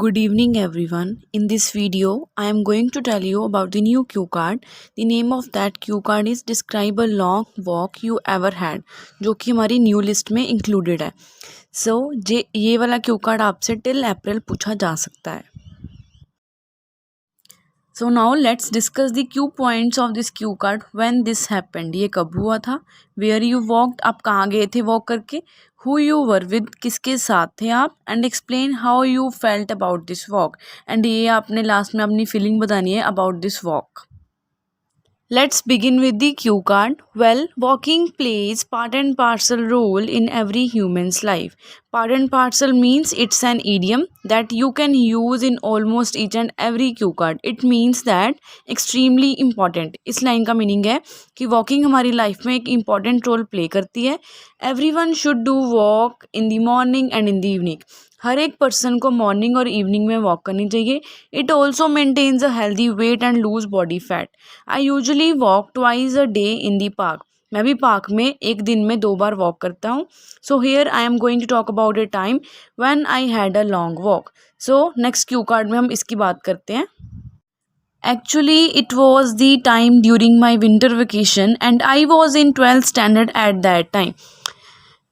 Good evening everyone. In this video, I am going to tell you about the new cue card. The name of that cue card is describe a long walk you ever had, जो कि हमारी new list में included है. सो ये वाला Q card आपसे till April पूछा जा सकता है. So now let's discuss the Q points of this Q card. When this happened, ये कब हुआ था. वेयर यू वॉकड, आप कहाँ गए थे वॉक करके. हु यू वर विद, किसके साथ थे आप. And explain how you felt about this walk. And ये आपने लास्ट में अपनी फीलिंग बतानी है about this walk. Let's begin with the cue card. Well, walking plays part and parcel role in every human's life. Part and parcel means it's an idiom that you can use in almost each and every cue card. It means that extremely important. इस line का meaning है कि walking हमारी life में एक important role play करती है. Everyone should do walk in the morning and in the evening. हर एक पर्सन को मॉर्निंग और इवनिंग में वॉक करनी चाहिए. It also maintains a healthy weight and lose body fat. I usually walk twice a day in the park. मैं भी park में एक दिन में 2 बार वॉक करता हूँ. So here I am going to talk about a time when I had a long walk. So next cue card में हम इसकी बात करते हैं. Actually, it was the time during my winter vacation and I was in 12th standard at that time.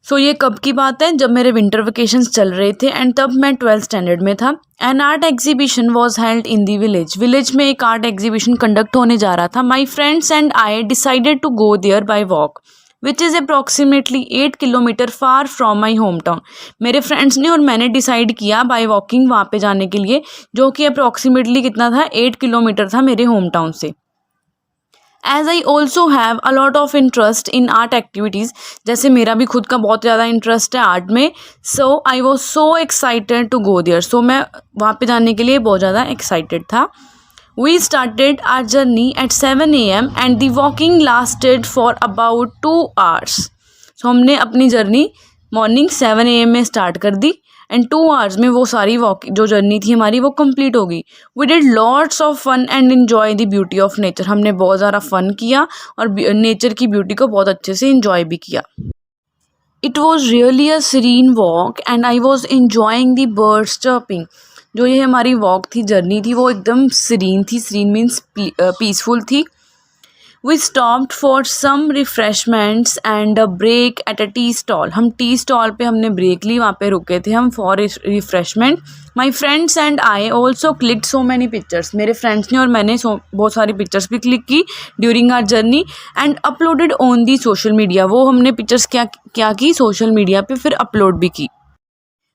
सो ये कब की बात है, जब मेरे विंटर वेकेशंस चल रहे थे एंड तब मैं 12th स्टैंडर्ड में था. An art exhibition was held in the village में एक आर्ट एग्जीबिशन कंडक्ट होने जा रहा था. My friends and I decided to go there by walk which is approximately 8 kilometre far from my home town. मेरे friends ने और मैंने डिसाइड किया बाई वॉकिंग वहाँ पे जाने के लिए, जो कि अप्रॉक्सीमेटली कितना था, 8 किलोमीटर था मेरे होम टाउन से. As I also have a lot of interest in art activities, जैसे मेरा भी खुद का बहुत ज़्यादा इंटरेस्ट है आर्ट में. So I was so excited to go there. So मैं वहाँ पे जाने के लिए बहुत ज़्यादा एक्साइटेड था. We started our journey at 7 AM and the walking lasted for about 2 hours. So हमने अपनी जर्नी मॉर्निंग 7 AM में स्टार्ट कर दी एंड 2 hours में वो सारी वॉक जो जर्नी थी हमारी वो कंप्लीट हो गई. We did lots of fun and enjoy the beauty of nature. हमने बहुत ज़्यादा फन किया और नेचर की ब्यूटी को बहुत अच्छे से इंजॉय भी किया. It was really a serine walk and I was enjoying the birds chirping. जो ये हमारी वॉक थी, जर्नी थी, वो एकदम सीरीन थी. सीरीन मीन्स पीसफुल थी. We stopped for some refreshments and a break at a tea stall. हम टी स्टॉल पे हमने ब्रेक ली, वहाँ पे रुके थे हम for refreshment. My friends and I also clicked so many pictures. मेरे फ्रेंड्स ने और मैंने बहुत सारी पिक्चर्स भी क्लिक की during our journey and uploaded on the social media. वो हमने पिक्चर्स क्या की, सोशल मीडिया पे फिर अपलोड भी की.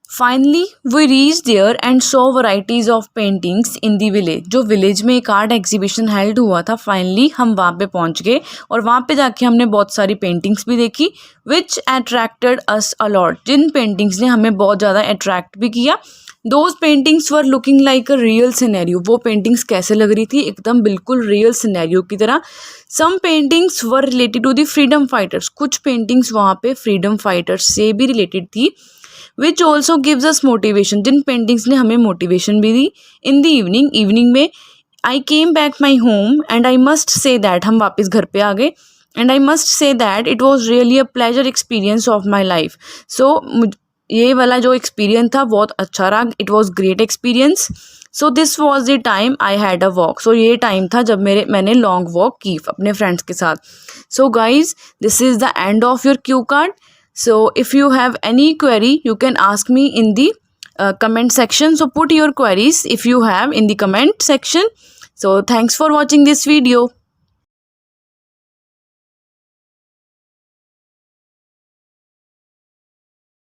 Finally we reach there and so varieties of paintings in the village. जो विलेज में एक आर्ट एग्जीबिशन हेल्ड हुआ था, फाइनली हम वहाँ पे पहुँच गए और वहाँ पे जाके हमने बहुत सारी पेंटिंग्स भी देखी विच अट्रैक्टेड अस अलॉट. जिन पेंटिंग्स ने हमें बहुत ज़्यादा अट्रैक्ट भी किया. Those paintings were looking like a real scenario. वो पेंटिंग्स कैसे लग रही थी, एकदम बिल्कुल रियल सिनेरियो की तरह. Some paintings were related to the freedom fighters. कुछ पेंटिंग्स वहाँ पे फ्रीडम फाइटर्स से भी रिलेटेड थी. Which also gives us motivation. जिन पेंटिंग्स ने हमें मोटिवेशन भी दी. इन द इवनिंग में I came back my home and I must say that, हम वापस घर पे आ गए and I must say that it was really a pleasure experience of my life. So ये वाला जो एक्सपीरियंस था बहुत अच्छा रहा. It was great experience. So this was the time I had a walk. So ये टाइम था जब मैंने लॉन्ग वॉक की अपने फ्रेंड्स के साथ. So guys, this is the end of your Q card. So if you have any query, you can ask me in the comment section. So put your queries if you have in the comment section. So thanks for watching this video.